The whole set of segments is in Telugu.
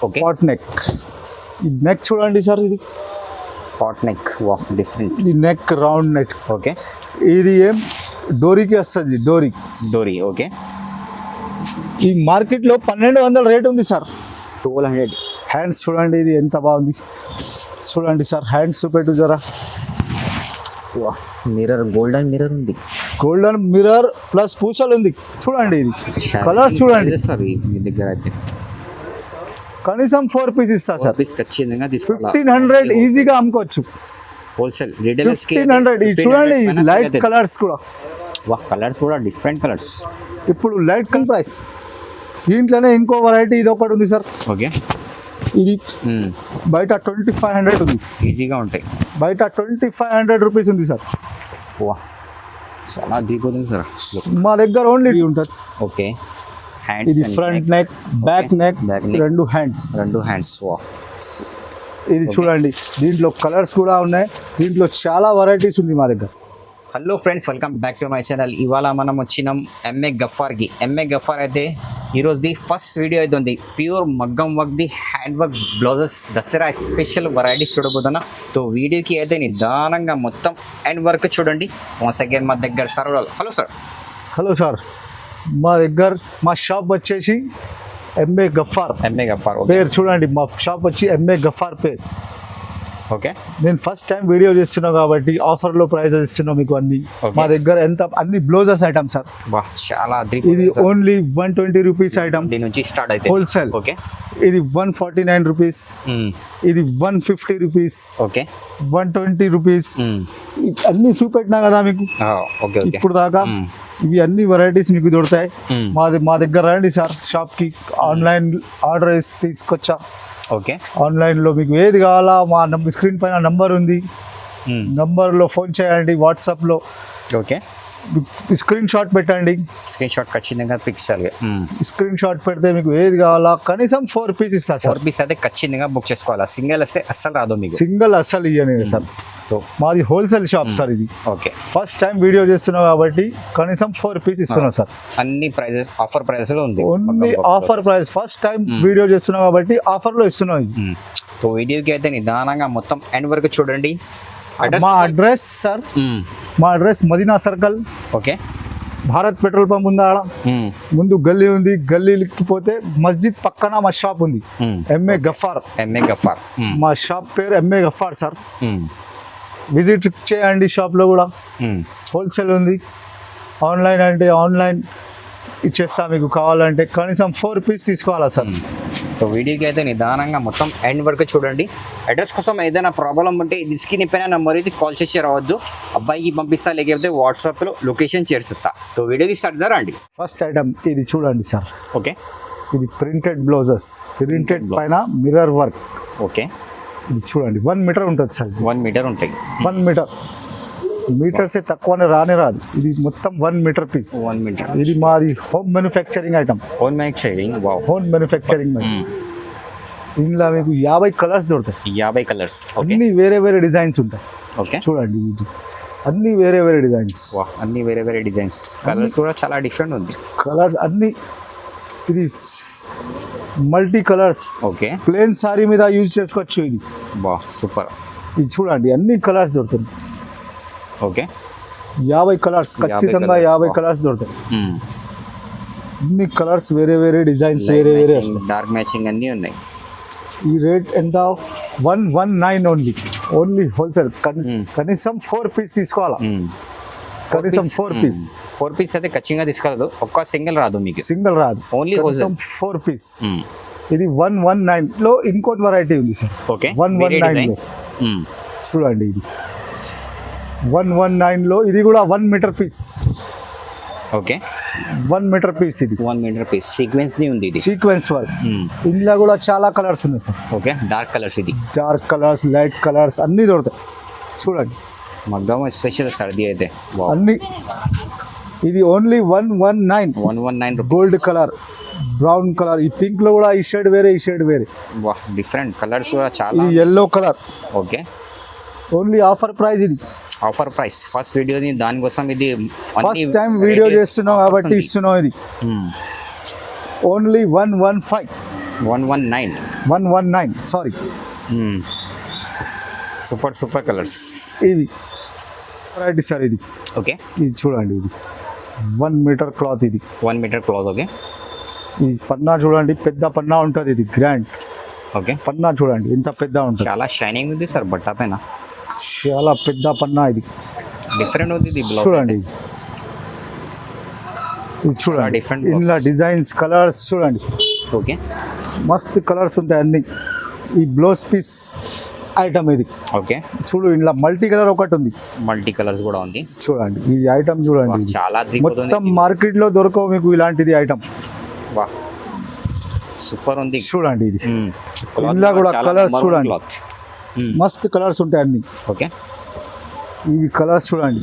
Okay pot neck. ఈ నెక్ చూడండి సార్, ఇది పాట్ నెక్. వా డిఫరెంట్. ఈ నెక్ రౌండ్ నెక్. ఓకే ఇది ఏం డోరీకి వస్తుంది, డోరీ. ఓకే ఈ మార్కెట్లో 1200 రేట్ ఉంది సార్. 1200. హ్యాండ్స్ చూడండి, ఇది ఎంత బాగుంది చూడండి సార్. హ్యాండ్స్ చూపెట్టు జరా. వా మిర్రర్, గోల్డెన్ మిర్రర్ ఉంది. గోల్డెన్ మిర్రర్ ప్లస్ పూసలు ఉంది చూడండి. ఇది కలర్స్ చూడండి సార్ మీ దగ్గర అయితే కనీసం 4 పీస్ ఇస్తా సార్. ఖచ్చితంగా 1500 ఈజీగా అమ్ముకోవచ్చు. హోల్సేల్ 1500. ఇది చూడండి లైట్ కలర్స్ కూడా. వా కలర్స్ కూడా డిఫరెంట్ కలర్స్. ఇప్పుడు లైట్ కలర్ ప్రైస్. దీంట్లోనే ఇంకో వెరైటీ ఇది ఒకటి ఉంది సార్. ఓకే ఇది బయట 2500 ఉంది. ఈజీగా ఉంటాయి. బయట 2500 రూపీస్ ఉంది సార్. వా చాలా దిగుతుంది సార్. మా దగ్గర ఓన్లీ ఉంటుంది. Okay hands. ఇది front neck, back neck, 2 hands. వా ఇది చూడండి, దీంట్లో కలర్స్ కూడా ఉన్నాయి. దీంట్లో చాలా వెరైటీస్ ఉంది మా దగ్గర. Hello friends, welcome back to my channel. ఇవాళ మనం వచ్చినాం ఎంఏ గఫార్కి. ఎంఏ గఫార్ అయితే ఈరోజుది ఫస్ట్ వీడియో అయితే ఉంది. ప్యూర్ మగ్గం వర్క్ది hand work blouses Dasara special varieties చూడబోతున్నా. తో వీడియోకి అయితే నిదానంగా మొత్తం హ్యాండ్ వర్క్ చూడండి. వన్స్ అగైన్ మా దగ్గర సర్వల్. Hello sir. హలో సార్, మా దగ్గర మా షాప్ వచ్చేసి ఎంఏ గఫార్. ఎంఏ గఫార్ పేరు చూడండి, మా షాప్ వచ్చి ఎంఏ గఫార్ పేరు. ఓకే నేను ఫస్ట్ టైం వీడియో చేస్తున్నాను కాబట్టి ఆఫర్లో ప్రైజెస్ ఇస్తున్నాం మీకు అన్ని. మా దగ్గర ఎంత అన్ని బ్లౌజెస్ ఐటమ్ సార్. చాలా ఇది ఓన్లీ 120 రూపీస్ ఐటమ్. దీని నుంచి స్టార్ట్ అయితే హోల్సేల్. ఓకే ఇది 149 రూపీస్. ఇది 150 రూపీస్. Okay 120 rupees. అన్ని చూపెట్టినా కదా మీకు ఓకే ఇప్పుడు దాకా. ఇవి అన్ని వెరైటీస్ మీకు దొరుకుతాయి. మా దగ్గర రండి సార్ షాప్కి. ఆన్లైన్ ఆర్డర్ తీసుకొచ్చా. ఓకే ఆన్లైన్లో మీకు ఏది కావాలా మా స్క్రీన్ పైన నంబర్ ఉంది. నంబర్లో ఫోన్ చేయండి. వాట్సాప్లో ఓకే స్క్రీన్ షాట్ పెట్టండి. స్క్రీన్ షాట్ ఖచ్చితంగా పిక్చర్. స్క్రీన్ షాట్ పెడితే మీకు ఏది కావాలా కనీసం 4 పీస్ ఇస్తా సార్. 4 పీస్ అయితే ఖచ్చితంగా బుక్ చేసుకోవాలా. సింగిల్ వస్తే అస్సలు రాదు మీకు. సింగిల్ అస్సలు ఇయ్యను సార్. మాది హోల్సేల్ షాప్ సార్ ఇది. ఓకే ఫస్ట్ టైం వీడియో చేస్తున్నాం కాబట్టి కనీసం 4 పీస్ ఇస్తున్నాం సార్. అన్ని ప్రైజెస్ ఆఫర్ ప్రైజెస్ లో ఉంది. Only offer price. First time video చేస్తున్నాం కాబట్టి ఆఫర్లో ఇస్తున్నాం. సో వీడియోకి అయితే నిదానంగా మొత్తం ఎండ్ వరకు చూడండి. మా అడ్రస్ సార్, మా address Madina circle. Okay Bharat petrol pump ఉంది. ఆడ ముందు గల్లీ ఉంది. గల్లీకి పోతే మస్జిద్ పక్కన మా షాప్ ఉంది. ఎంఏ గఫార్. ఎంఏ గఫార్ మా షాప్ పేరు ఎంఏ గఫార్ సార్. విజిట్ చేయండి. షాప్లో కూడా హోల్సేల్ ఉంది. ఆన్లైన్ అంటే ఆన్లైన్ ఇచ్చేస్తా మీకు. కావాలంటే కనీసం 4 పీస్ తీసుకోవాలా సార్. సో వీడియోకి అయితే నిదానంగా మొత్తం ఎండ్ వరకు చూడండి. అడ్రస్ కోసం ఏదైనా ప్రాబ్లం ఉంటే ఇది స్క్రీన్ పైన నెంబర్ ఇది కాల్ చేసి రావద్దు. అబ్బాయికి పంపిస్తా, లేకపోతే వాట్సాప్లో లొకేషన్ చేర్చుతా. సో వీడియోకి స్టార్ట్ చేద్దాం రండి. ఫస్ట్ ఐటమ్ ఇది చూడండి సార్. ఓకే ఇది ప్రింటెడ్ బ్లౌజెస్. ప్రింటెడ్ పైన మిర్రర్ వర్క్. ఓకే ఇది చూడండి 1 మీటర్ ఉంటుంది సార్. 1 మీటర్ ఉంటాయి. 1 మీటర్. మీటర్సే తక్కువనే రాదు. ఇది మొత్తం 1 మీటర్ పీస్. 1 మీటర్. ఇది మాది home manufacturing item. Home manufacturing. Home manufacturing. ఇందులో మీకు 50 కలర్స్ దొరుకుతాయి. 50 కలర్స్. అన్ని వేరే వేరే డిజైన్స్ ఉంటాయి. ఓకే చూడండి ఇది అన్ని వేరే వేరే డిజైన్స్. అన్ని వేరే వేరే డిజైన్స్. కలర్స్ కూడా చాలా డిఫరెంట్ ఉంది. కలర్స్ అన్ని. ఇది multi colours. Okay plain sari మీద యూజ్ చేసుకోవచ్చు. ఇది సూపర్. ఇది చూడండి అన్ని కలర్స్ దొరుకుతాయి. ఓకే 50 కలర్స్ ఖచ్చితంగా 50 కలర్స్ దొరుకుతాయి. అన్ని కలర్స్ వేరే వేరే డిజైన్స్ వేరే వేరే వస్తాయి. డార్క్ మ్యాచింగ్ అన్నీ ఉన్నాయి. ఈ రేట్ ఎంత? 119 ఓన్లీ హోల్సేల్. కనీసం 4 పీస్ తీసుకోవాలా. కనీసం 4 పీస్. 4 పీస్ అయితే ఖచ్చితంగా తీసుకోవాలి. ఒక్క సింగిల్ రాదు మీకు. సింగిల్ రాదు. Only wholesale 4 piece. ఇది 119 లో ఇంకోటి వెరైటీ ఉంది సార్. ఓకే 119 లో చూడండి. ఇది 119 లో ఇది కూడా 1 metre piece. Okay 1 metre piece. ఇది 1 మీటర్ పీస్. సీక్వెన్స్ ని ఉంది. ఇది సీక్వెన్స్ వర్క్. ఇందులో కూడా చాలా కలర్స్ ఉన్నాయి సార్. Okay dark colours. ఇది డార్క్ కలర్స్, లైట్ కలర్స్ అన్నీ దొరుకుతాయి. చూడండి మగ్గం స్పెషల్ సర్ది అయితే అన్ని. ఇది only 119 gold colour, brown colour. ఈ పింక్ లో కూడా ఈ షేడ్ వేరే, ఈ షేడ్ వేరే. డిఫరెంట్ కలర్స్ కూడా చాలా. ఇది yellow colour. Okay only offer price. ఇది ఆఫర్ ప్రైస్. ఫస్ట్ వీడియోని దానికోసం ఇది ఫస్ట్ టైం వీడియో చేస్తున్నాం కాబట్టి ఇస్తున్నాం. ఇది ఓన్లీ 115. 119. 119 సారీ. Super colours. ఇది వెరైటీ సార్. ఇది ఓకే, ఇది చూడండి, ఇది 1 మీటర్ క్లాత్. ఇది 1 మీటర్ క్లాత్. ఓకే, ఈ పన్నా చూడండి, పెద్ద పన్నా ఉంటుంది. ఇది గ్రాండ్ ఓకే. పన్నా చూడండి ఎంత పెద్ద ఉంటుంది. చాలా షైనింగ్ ఉంది సార్ బట్ట పైన. చాలా పెద్ద పన్నా. ఇది డిఫరెంట్ ఉంది. ఇది బ్లౌజ్ చూడండి, ఇది చూడండి, different ఇందులో డిజైన్స్ కలర్స్ చూడండి, ఓకే. మస్తు కలర్స్ ఉంటాయి అన్ని. ఈ బ్లౌజ్ పీస్ ఐటమ్ ఇది ఓకే. చూడు, ఇందులో మల్టీ కలర్ ఒకటి ఉంది, మల్టీ కలర్స్ కూడా ఉంది. చూడండి ఈ ఐటమ్ చూడండి. ఇది చాలా మొత్తం మార్కెట్ లో దొరకవు మీకు ఇలాంటిది ఐటమ్. వా, సూపర్ ఉంది. చూడండి ఇది ఇందులో కూడా కలర్స్ చూడండి, మస్తు కలర్స్ ఉంటాయి అన్ని. ఓకే, ఇవి కలర్స్ చూడండి,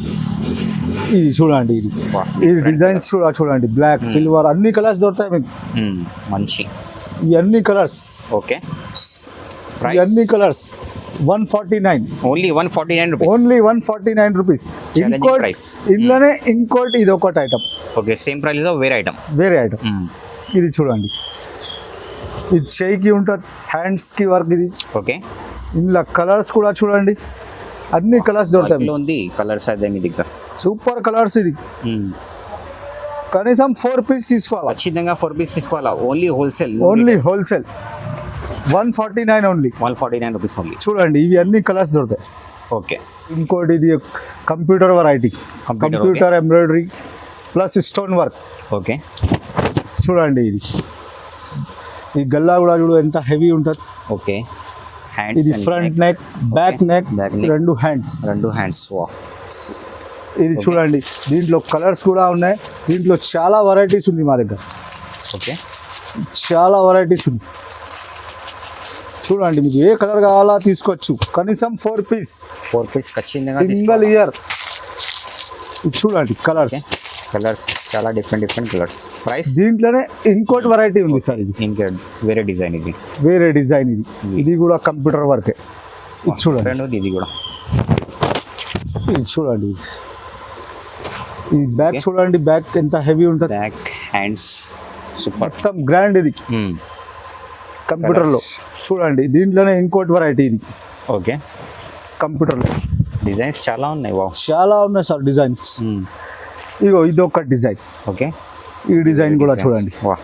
ఇది చూడండి, ఇది డిజైన్స్ చూడండి, బ్లాక్ సిల్వర్ అన్ని కలర్స్ దొరుకుతాయి మీకు. మంచి ఈ అన్ని కలర్స్. ఓకే, ఈ అన్ని colours 149. Only 149 rupees. Only 149 rupees. ఇంకోటి ప్రైస్. ఇందులోనే ఇంకోటి ఇది ఒకటి ఐటమ్. ఓకే, సేమ్ ప్రైస్ వేరే ఐటమ్. వేరే ఐటమ్. ఇది చూడండి, ఇది చేయికి ఉంటుంది, హ్యాండ్స్కి వర్క్. ఇది ఓకే. ఇందులో కలర్స్ కూడా చూడండి, అన్ని కలర్స్ దొరుకుతాయి. ఉంది కలర్స్ అదే మీ దగ్గర. Super colours. ఇది కనీసం 4 పీస్ తీసుకోవాలి. ఖచ్చితంగా 4 పీస్ తీసుకోవాలా. Only wholesale. Only wholesale 149 only. 149 rupees only. చూడండి, ఇవి అన్ని కలర్స్ దొరుకుతాయి. ఓకే. ఇంకోటి ఇది computer variety, computer embroidery plus stone work. Okay, చూడండి, ఇది ఈ గల్లా కూడా చూడు ఎంత హెవీ ఉంటుంది. ఓకే. హ్యాండ్స్. ఇది ఫ్రంట్ నెక్, బ్యాక్ నెక్, రెండు హ్యాండ్స్. వా, ఇది చూడండి, దీంట్లో కలర్స్ కూడా ఉన్నాయి. దీంట్లో చాలా వెరైటీస్ ఉంది మా దగ్గర. ఓకే, చాలా వెరైటీస్ ఉంది. చూడండి, మీకు ఏ కలర్ కావాలా తీసుకోవచ్చు. కనీసం 4 పీస్ ఖచ్చితంగా సింగిల్ ఇయర్. చూడండి కలర్స్ చాలా డిఫరెంట్ కలర్స్. ప్రైస్. దీంట్లోనే ఇంకోటి వెరైటీ ఉంది సార్. ఇది ఇంకా వేరే డిజైన్. ఇది కూడా కంప్యూటర్ వర్కే. ఇది చూడండి, ఇది కూడా. ఇది చూడండి, ఈ బ్యాక్ చూడండి, బ్యాక్ ఎంత హెవీ ఉంటుంది. Back hands super. మొత్తం గ్రాండ్. ఇది కంప్యూటర్లో చూడండి. దీంట్లోనే ఇంకోటి వెరైటీ. ఇది ఓకే. కంప్యూటర్లో డిజైన్స్ చాలా ఉన్నాయి. వా, చాలా ఉన్నాయి సార్ డిజైన్స్. ఇగో ఇది ఒక డిజైన్. ఓకే. ఈ డిజైన్ కూడా చూడండి. వా,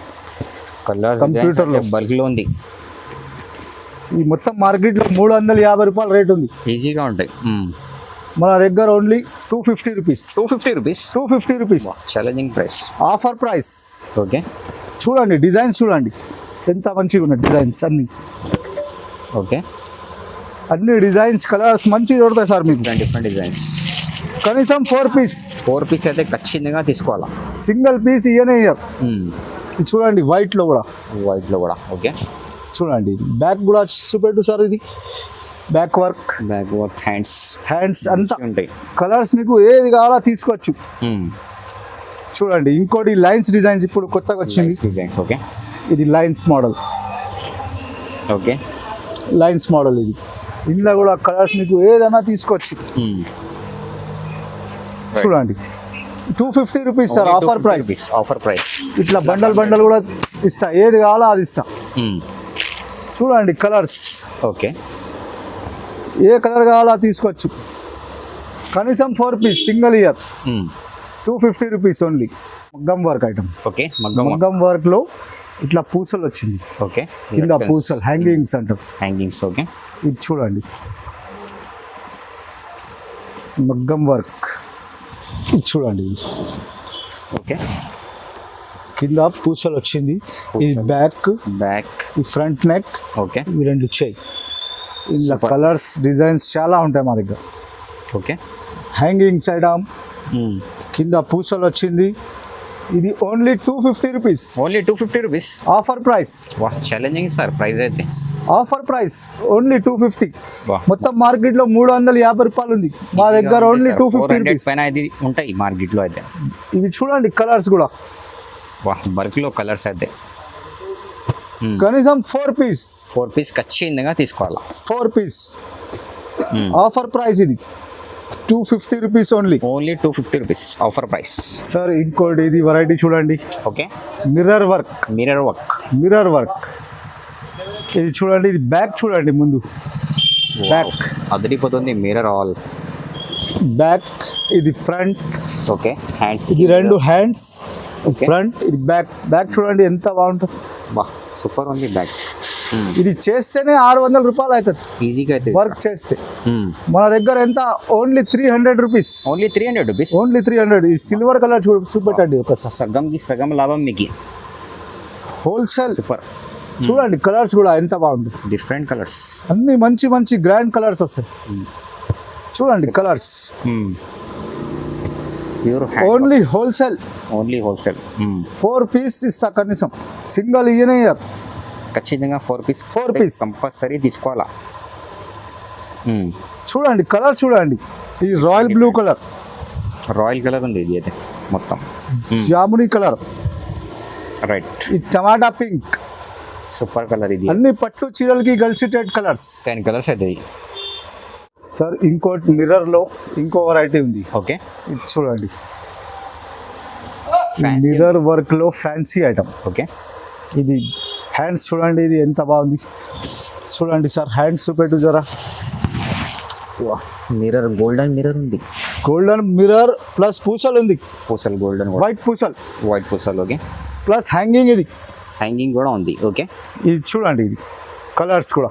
కలర్స్ కంప్యూటర్లో బల్క్లో ఉంది. ఈ మొత్తం మార్కెట్లో 350 రూపాయల రేట్ ఉంది. ఈజీగా ఉంటాయి. మన దగ్గర only 250 rupees. 250 rupees challenging price. Offer price. Okay. చూడండి డిజైన్స్ చూడండి ఎంత మంచిగా ఉన్నాయి డిజైన్స్ అన్ని. ఓకే. అన్ని డిజైన్స్ కలర్స్ మంచిగా దొరుకుతాయి సార్ మీకు. Different designs. కనీసం 4 పీస్ అయితే ఖచ్చితంగా తీసుకోవాలా. సింగిల్ పీస్ ఇయనే ఇయర్. ఇది చూడండి వైట్లో కూడా. ఓకే. చూడండి బ్యాక్ కూడా చూపెట్టు సార్. ఇది బ్యాక్ వర్క్ హ్యాండ్స్ అంతా ఉంటాయి. కలర్స్ మీకు ఏది కావాలో తీసుకోవచ్చు. చూడండి ఇంకోటి లైన్స్ డిజైన్స్ ఇప్పుడు కొత్తగా వచ్చింది. ఓకే. ఇది lines model. Okay. Lines model. ఇది ఇందులో కూడా కలర్స్ మీకు ఏదైనా తీసుకోవచ్చు. చూడండి 250 రూపీస్ సార్. Offer price. ఇట్లా బండల్ కూడా ఇస్తా, ఏది కావాలో అది ఇస్తా. చూడండి కలర్స్. ఓకే. ఏ కలర్ కావాలో తీసుకోవచ్చు. కనీసం 4 piece single year. 250 rupees only. మగ్గం వర్క్ ఐటమ్. ఓకే. మగ్గం వర్క్లో ఇట్లా పూసలు వచ్చింది. ఓకే. కింద పూసలు హ్యాంగింగ్స్ అంటారు. ఓకే. ఇది చూడండి మగ్గం వర్క్. ఇది చూడండి. ఓకే. కింద పూసలు వచ్చింది. ఇది బ్యాక్, ఈ ఫ్రంట్ నెక్. ఓకే. ఇవి రెండు చేయి. ఇలా కలర్స్ డిజైన్స్ చాలా ఉంటాయి మా దగ్గర. ఓకే. Hangings item. కింద పూసలు వచ్చింది. ఇది only 250 rupees. Offer price. Challenging sir price అయితే. Offer price only 250. మొత్తం మార్కెట్ లో 350 రూపాయలు ఉంది. మా దగ్గర ఓన్లీ 250 రూపీస్ పైన ఇది ఉంటాయి మార్కెట్ లో అయితే. ఇవి చూడండి కలర్స్ కూడా. బల్క్ లో కలర్స్ అయితే కనీసం 4 పీస్ ఖచ్చితంగా తీసుకోవాలా. 4 పీస్. Offer price. ఇది 250 rupees only. 250 rupees offer price. Sir ఇంకోటి ఇది వెరైటీ చూడండి. ఓకే. Mirror work. ఇది చూడండి, ఇది బ్యాక్ చూడండి, ముందు బ్యాక్ అదిరిపోతుంది మిర్రర్ ఆల్. బ్యాక్, ఇది ఫ్రంట్, ఓకే హ్యాండ్స్, ఇది రెండు హ్యాండ్స్, ఫ్రంట్, ఇది బ్యాక్. బ్యాక్ చూడండి ఎంత బాగుంటుంది. బా సూపర్ ఉంది బ్యాగ్. ఇది చేస్తేనే 600 రూపాయలు అవుతుంది ఈజీగా అయితే వర్క్ చేస్తే. మన దగ్గర ఎంత, only 300 rupees. Only 300 rupees. Only 300. ఈ సిల్వర్ కలర్ చూపెట్టండి ఒకసారి. సగంకి సగం లాభం మీకు. హోల్సేల్. సూపర్. చూడండి కలర్స్ కూడా ఎంత బాగుంది. డిఫరెంట్ కలర్స్, అన్ని మంచి మంచి గ్రాండ్ కలర్స్ వస్తాయి. చూడండి colours. Pure only wholesale. Only wholesale. 4 piece ఇస్తా కనీసం, సింగల్ ఇయనే ఇయర్. ఖచ్చితంగా 4 పీస్. 4 పీస్ కంపల్సరీ తీసుకోవాలా. చూడండి కలర్ చూడండి, ఈ royal blue colour, royal colour ఉంది ఇది అయితే మొత్తం. Jamuni colour, right. ఈ టమాటా పింక్, సూపర్ కలర్ ఇది. అన్ని పట్టు చీరలకి కలిసిటెడ్ కలర్స్. 10 కలర్స్ అయితే. సార్ ఇంకోటి మిర్రర్ లో ఇంకో వెరైటీ ఉంది. ఓకే ఇది చూడండి, మిర్రర్ వర్క్ లో ఫ్యాన్సీ ఐటమ్. ఓకే ఇది హ్యాండ్స్ చూడండి, ఇది ఎంత బాగుంది. చూడండి సార్, హ్యాండ్స్ చూపెట్టు జరా. మిర్రర్ గోల్డెన్ మిర్రర్ ఉంది. గోల్డెన్ మిర్రర్ ప్లస్ పూసలు ఉంది. పూసలు గోల్డెన్, వైట్ పూసలు, వైట్ పూసలు. Okay plus hanging. ఇది హ్యాంగింగ్ కూడా ఉంది. ఓకే ఇది చూడండి, ఇది కలర్స్ కూడా.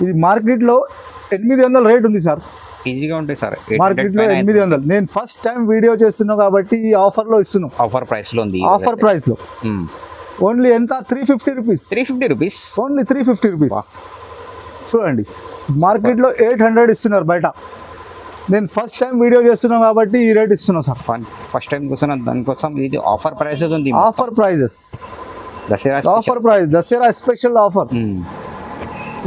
ఇది మార్కెట్లో 800 రేట్ ఉంది సార్. ఈజీగా ఉంటాయి సార్ మార్కెట్లో 800. నేను ఫస్ట్ టైం వీడియో చేస్తున్నా కాబట్టి ఈ ఆఫర్లో ఇస్తున్నాం. ఆఫర్ ప్రైస్ లో ఉంది. ఆఫర్ ప్రైస్ లో ఓన్లీ ఎంత, 350 రూపీస్. 350 రూపీస్. Only 350 rupees. చూడండి, మార్కెట్లో 800 ఇస్తున్నారు బయట. నేను ఫస్ట్ టైం వీడియో చేస్తున్నాను కాబట్టి ఈ రేట్ ఇస్తున్నాను సార్. ఫస్ట్ టైం కోసం దానికోసం ఇది ఆఫర్ ప్రైసెస్ ఉంది. Offer prizes, Dasara offer price, Dasara special offer.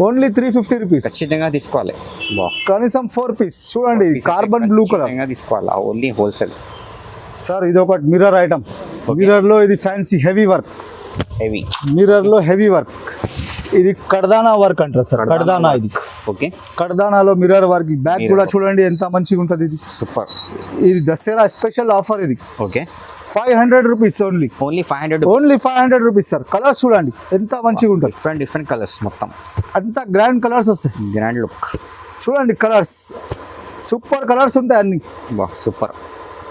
Only 350 rupees. ఖచ్చితంగా తీసుకోవాలి. కనీసం 4 పీస్. చూడండి కార్బన్ బ్లూ కలర్ తీసుకోవాలి. Only wholesale. సార్ ఇది ఒకటి మిర్రర్ ఐటమ్. మిర్రర్ లో ఇది fancy heavy work. Heavy mirror లో హెవీ వర్క్. ఇది కడ్దానా వర్క్ అంటారు సార్. కడ్దానా ఇది. ఓకే కడ్దానాలో మిర్రర్ వర్క్. బ్యాక్ కూడా చూడండి ఎంత మంచిగా ఉంటుంది. ఇది సూపర్. ఇది దసరా స్పెషల్ ఆఫర్. ఇది okay 500 rupees only. Only 500. Only 500 rupees sir. Colours చూడండి ఎంత మంచిగా ఉంటుంది. డిఫరెంట్ కలర్స్ మొత్తం. అంత గ్రాండ్ కలర్స్ వస్తాయి. Grand look. చూడండి కలర్స్, సూపర్ కలర్స్ ఉంటాయి అన్ని. Super.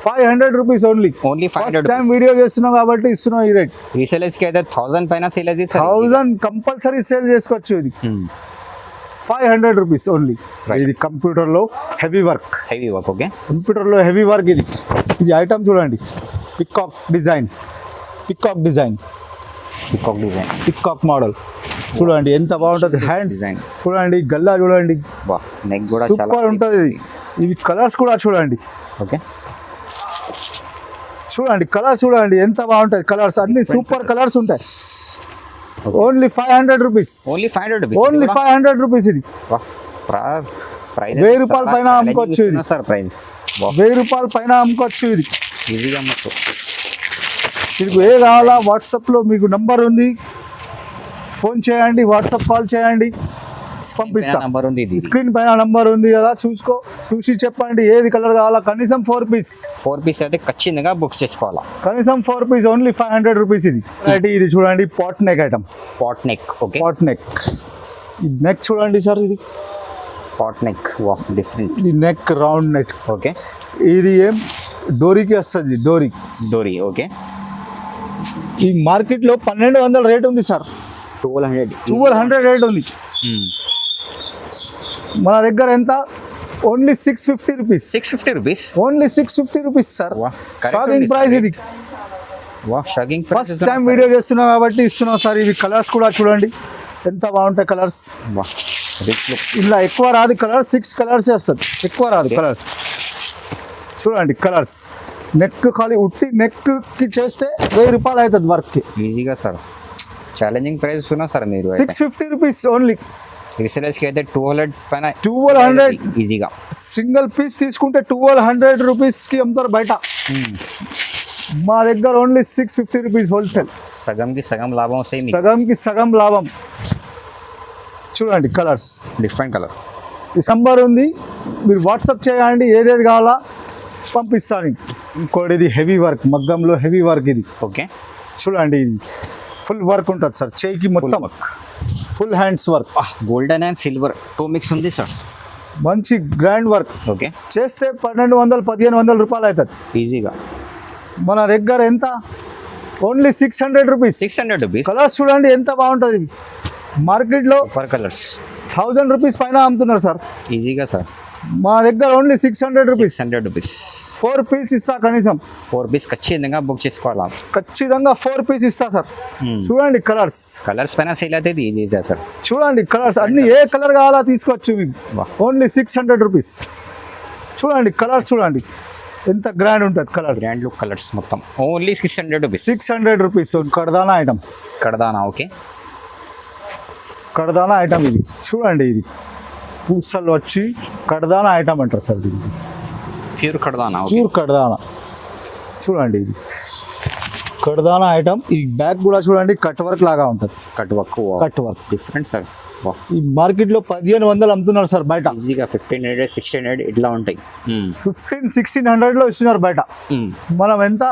500 rupees only. Only 500. First time video చేస్తున్నాం కాబట్టి ఇస్తున్నాం ఈ రేట్. రీసేలర్స్ కి అయితే 1000 పైన సేల్ అయితే 1000 కంపల్సరీ సేల్ చేసుకోవచ్చు. ఇది 500 రూపీస్ ఓన్లీ. ఇది కంప్యూటర్ లో heavy work. Heavy work. Okay computer లో హెవీ వర్క్. ఇది ఇది ఐటమ్ చూడండి, peacock design. Peacock design, peacock design, peacock model. చూడండి ఎంత బాగుంటుంది. హ్యాండ్స్ చూడండి, గల్లా చూడండి, నెక్ కూడా సూపర్ ఉంటుంది. ఇవి కలర్స్ కూడా చూడండి. ఓకే చూడండి కలర్స్ చూడండి ఎంత బాగుంటాయి. కలర్స్ అన్ని సూపర్ కలర్స్ ఉంటాయి. Only 500 rupees. Only 500 rupees. Only 500 rupees. ఇది ప్రైస్ 1000 రూపాయల పైన అమ్ముకోవచ్చు. ఇది సార్ ప్రైస్ 1000 రూపాయల పైన అమ్ముకోవచ్చు. ఇది ఈజీగా అమ్మచ్చు. మీకు ఏ కావాలా వాట్సాప్లో మీకు నంబర్ ఉంది, ఫోన్ చేయండి, వాట్సాప్ కాల్ చేయండి, పంపిస్తా. నంబర్ ఉంది, స్క్రీన్ పైన నంబర్ ఉంది కదా, చూసి చెప్పండి ఏది కలర్ కావాలా. కనీసం 4 పీస్. 4 పీస్ అయితే ఖచ్చితంగా బుక్ చేసుకోవాలా. కనీసం 4 పీస్. Only 500 rupees. ఇది ఇది చూడండి, pot neck item. Pot neck. Okay pot neck. ఈ నెక్ చూడండి సార్, ఇది పాట్ నెక్. డిఫరెంట్. ఇది నెక్ రౌండ్ నెక్. ఓకే ఇది ఏం డోరీకి వస్తుంది. డోరీ. ఓకే ఈ మార్కెట్లో 1200 రేట్ ఉంది సార్. 1200 రేట్ ఉంది. మన దగ్గర ఎంత, only 650 rupees. 650 rupees. Only 650 rupees sir. Shocking price ఇది. షాకింగ్. ఫస్ట్ టైం వీడియో చేస్తున్నాం కాబట్టి ఇస్తున్నాం సార్. ఇవి కలర్స్ కూడా చూడండి ఎంత బాగుంటాయి. కలర్స్ ఇలా ఎక్కువ రాదు. కలర్ 6 కలర్స్ వస్తుంది, ఎక్కువ రాదు కలర్స్. చూడండి కలర్స్. నెక్ ఖాళీ ఉట్టి నెక్కి చేస్తే 1000 రూపాయలు అవుతుంది వర్క్కి ఈజీగా సార్. ఛాలెంజింగ్ ప్రైస్ ఉన్నా సార్ మీరు. 650 రూపీస్ ఓన్లీ. రీసేలర్స్కి అయితే 200 పైన 1200 ఈజీగా. సింగిల్ పీస్ తీసుకుంటే 1200 రూపీస్కి అమ్ముతారు బయట. మా దగ్గర ఓన్లీ 650 రూపీస్ హోల్సేల్. సగంకి సగం లాభం వస్తాయి. సగంకి సగం లాభం. చూడండి కలర్స్, డిఫరెంట్ కలర్. ఈ నంబర్ ఉంది, మీరు వాట్సాప్ చేయండి, ఏదేది కావాలా పంపిస్తాను. ఇంకోటి ఇది హెవీ వర్క్, మగ్గంలో హెవీ వర్క్. ఇది ఓకే చూడండి, ఇది ఫుల్ వర్క్ ఉంటుంది సార్, చేయికి మొత్తం full hands work, golden and silver two mix ఉంది సార్. మంచి గ్రాండ్ వర్క్. ఓకే, చేస్తే 1200-1500 రూపాయలు అవుతుంది ఈజీగా. మన దగ్గర ఎంత? Only 600 rupees. 600 రూపీస్. కలర్స్ చూడండి ఎంత బాగుంటుంది. మార్కెట్లో సూపర్ కలర్స్ 1000 రూపీస్ పైన అమ్ముతున్నారు సార్. ఈజీగా సార్. మా దగ్గర ఓన్లీ 600 రూపీస్. 600 రూపీస్. 4 పీస్ ఇస్తా కనీసం. 4 పీస్ ఖచ్చితంగా బుక్ చేసుకోవాలా? ఖచ్చితంగా 4 పీస్ ఇస్తా సార్. చూడండి కలర్స్. కలర్స్ పైన సేల్ అయితే ఇది ఈజీ సార్. చూడండి కలర్స్ అన్ని, ఏ కలర్ కావాలా తీసుకోవచ్చు మీకు. Only 600 rupees. చూడండి కలర్స్, చూడండి ఎంత గ్రాండ్ ఉంటుంది కలర్స్. గ్రాండ్ లుక్ కలర్స్ మొత్తం ఓన్లీ 600 రూపీస్. 600 రూపీస్. కడదానా ఐటమ్. కడదానా, ఓకే. కడదానా ఐటమ్ ఇది. చూడండి ఇది పూసలు వచ్చి కడదానా ఐటమ్ అంటారు సార్ దీనికి. ప్యూర్ కడదానా. ప్యూర్ కడదానా. చూడండి ఇది కడదానా ఐటమ్. ఈ బ్యాగ్ కూడా చూడండి కట్ వర్క్ లాగా ఉంటుంది. Cut work. Cut work different sir. ఈ మార్కెట్లో 1500 అమ్ముతున్నారు సార్ బయట. ఈజీగా 1500, 1600 ఇట్లా ఉంటాయి. 1500-1600 ఇస్తున్నారు బయట. మనం ఎంత?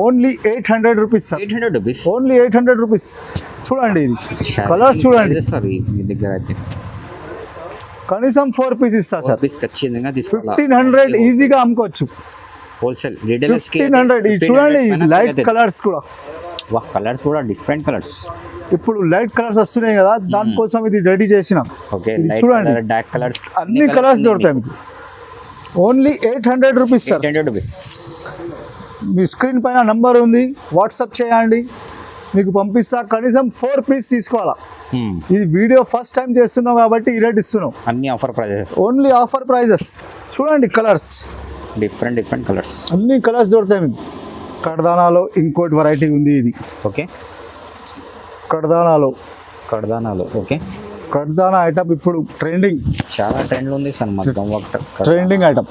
Only 800 rupees sir. 800 rupees. Only 800 rupees. చూడండి ఇది కలర్స్ చూడండి సార్. మీ దగ్గర అయితే కనీసం 4 పీస్ ఇస్తా సార్. పీస్ ఖచ్చితంగా 1500 ఈజీగా అమ్ముకోవచ్చు. హోల్సేల్ 1500. ఇది చూడండి లైట్ కలర్స్ కూడా. కలర్స్ కూడా డిఫరెంట్ కలర్స్. ఇప్పుడు లైట్ కలర్స్ వస్తున్నాయి కదా, దానికోసం ఇది రెడీ చేసిన. ఓకే, చూడండి డార్క్ కలర్స్, అన్ని కలర్స్ దొరుకుతాయి మీకు. Only 800 rupees sir. 800 రూపీస్. మీ స్క్రీన్ పైన నంబర్ ఉంది, వాట్సాప్ చేయండి, మీకు పంపిస్తా. కనీసం 4 పీస్ తీసుకోవాలా. ఇది వీడియో ఫస్ట్ టైం చేస్తున్నాం కాబట్టి ఈ రేట్ ఇస్తున్నాం. అన్ని ఆఫర్ ప్రైజెస్. ఓన్లీ ఆఫర్ ప్రైజెస్. చూడండి కలర్స్, డిఫరెంట్ కలర్స్, అన్ని కలర్స్ దొరుకుతాయి మీకు. కడదానాలో ఇంకోటి వెరైటీ ఉంది ఇది. ఓకే, కడదానాలో. ఓకే. కడదానా ఐటమ్ ఇప్పుడు ట్రెండింగ్, చాలా ట్రెండ్ ఉంది సార్. ట్రెండింగ్ ఐటమ్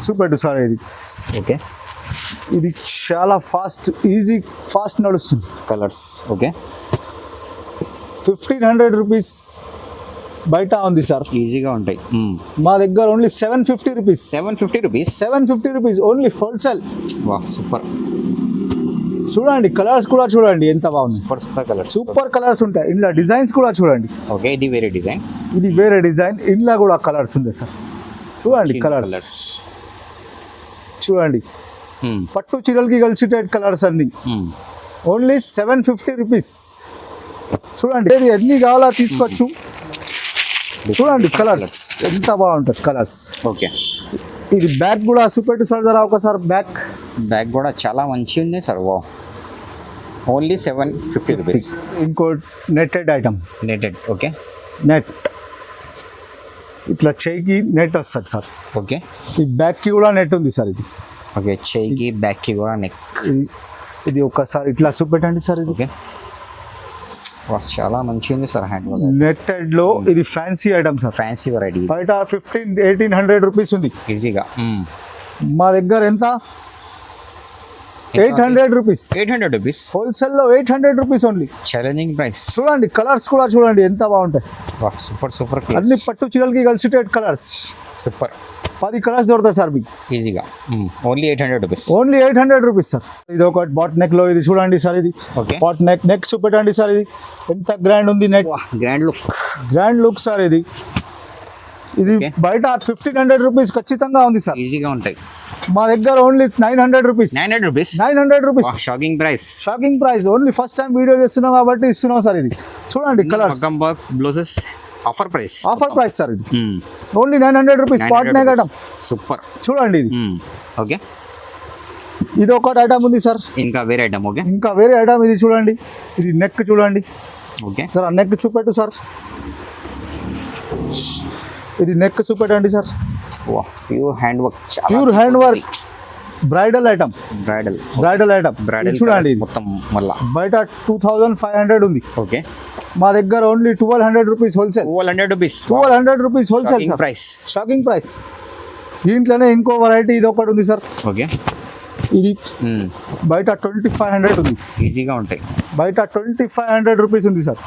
చూపెట్టు సార్ ఇది. ఓకే, ఇది చాలా ఫాస్ట్ నడుస్తుంది. కలర్స్. ఓకే, 1500 రూపీస్ బయట ఉంది సార్. ఈజీగా ఉంటాయి. మా దగ్గర only 750 rupees. 750 rupees. 750 rupees only wholesale. Super. చూడండి కలర్స్ కూడా చూడండి ఎంత బాగుంది. Super colours. సూపర్ కలర్స్ ఉంటాయి. ఇందులో డిజైన్స్ కూడా చూడండి. ఓకే, ఇది వేరే డిజైన్. ఇది వేరే డిజైన్. ఇందులో కూడా కలర్స్ ఉంది సార్. చూడండి కలర్స్. చూడండి పట్టు చీరలకి కలిసిటెడ్ కలర్స్ అన్ని. Only 750 rupees. చూడండి ఏది ఎన్ని కావాలా తీసుకోవచ్చు. చూడండి కలర్స్ ఎంత బాగుంటుంది కలర్స్. ఓకే, ఇది బ్యాగ్ కూడా చూపెట్టు సార్ జరా ఒకసారి. బ్యాగ్ కూడా చాలా మంచి ఉంది సార్. Only 750 rupees. ఇంకో netted item. Netted. Okay, net ఇట్లా చేయికి నెట్ వస్తుంది సార్. ఓకే, ఈ బ్యాగ్కి కూడా నెట్ ఉంది సార్. ఇది ఓకే, చేయికి బ్యాక్కి కూడా నెక్. ఇది ఒక్కసారి ఇట్లా చూపెట్టండి సార్. ఇది ఓకే, చాలా మంచి ఉంది సార్. హ్యాండ్ వర్క్ నెట్టెడ్ లో ఇది fancy item sir. Fancy variety. బయట 1500-1800 రూపీస్ ఉంది ఈజీగా. మా దగ్గర ఎంత? 800 రూపీస్. 800 రూపీస్. హోల్సేల్ లో 800 రూపీస్ ఓన్లీ. Challenging price. చూడండి కలర్స్ కూడా చూడండి ఎంత బాగుంటాయి. సూపర్ అన్ని పట్టు చీరలకి కలిసిటెడ్ కలర్స్. సూపర్. 10 కలర్స్ దొరుకుతాయి సార్ మీకు ఈజీగా. Only 800 rupees. Only 800 rupees sir. ఇది ఒక బాట్ నెక్ లో. ఇది చూడండి సార్. ఇది ఓకే, బాట్ నెక్ చూపెట్టండి సార్. ఇది ఎంత గ్రాండ్ ఉంది నెక్. Grand look sir. ఇది బయట 1500 రూపీస్ ఖచ్చితంగా ఉంది సార్. ఈజీగా ఉంటాయి. మా దగ్గర only 900 rupees. 900 rupees. Shocking price. Only first time video చేస్తున్నాం కాబట్టి ఇస్తున్నాం సార్. ఇది చూడండి colours. Blouses offer price sir. ఇది only 900 rupees. Pot neck item. Super. చూడండి ఇది. ఓకే, ఇది ఒకటి ఐటమ్ ఉంది సార్. ఇంకా వేరే ఐటమ్. ఓకే, ఇంకా వేరే ఐటమ్. ఇది చూడండి. ఇది నెక్ చూడండి. ఓకే సార్, ఆ నెక్ చూపెట్టు సార్. ఇది నెక్ చూపెట్టండి sir. Pure hand work. Bridal item. Item చూడండి. మొత్తం మళ్ళా బయట 2500 ఉంది. ఓకే, మా దగ్గర only 1200 rupees wholesale. 1200 rupees wholesale sir. Shocking price. దీంట్లోనే ఇంకో వెరైటీ ఇది ఒకటి ఉంది సార్. ఓకే, ఇది బయట 2500 ఉంది. ఈజీగా ఉంటాయి. బయట 2500 రూపీస్ ఉంది సార్.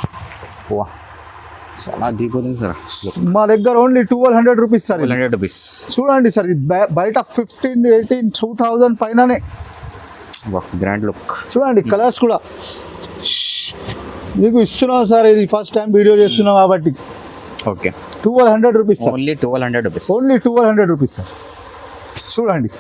చాలా దిగుతుంది సార్. మా దగ్గర ఓన్లీ 1200 రూపీస్ సార్. 1200 రూపీస్. చూడండి సార్. ఇది బయట 15, 18, 2000 పైననే. Grand look. చూడండి కలర్స్ కూడా మీకు ఇస్తున్నాం సార్, ఇది ఫస్ట్ టైం వీడియో చేస్తున్నాం కాబట్టి okay 1200 rupees sir, only 1200 rupees. Only 1200 rupees sir. చూడండి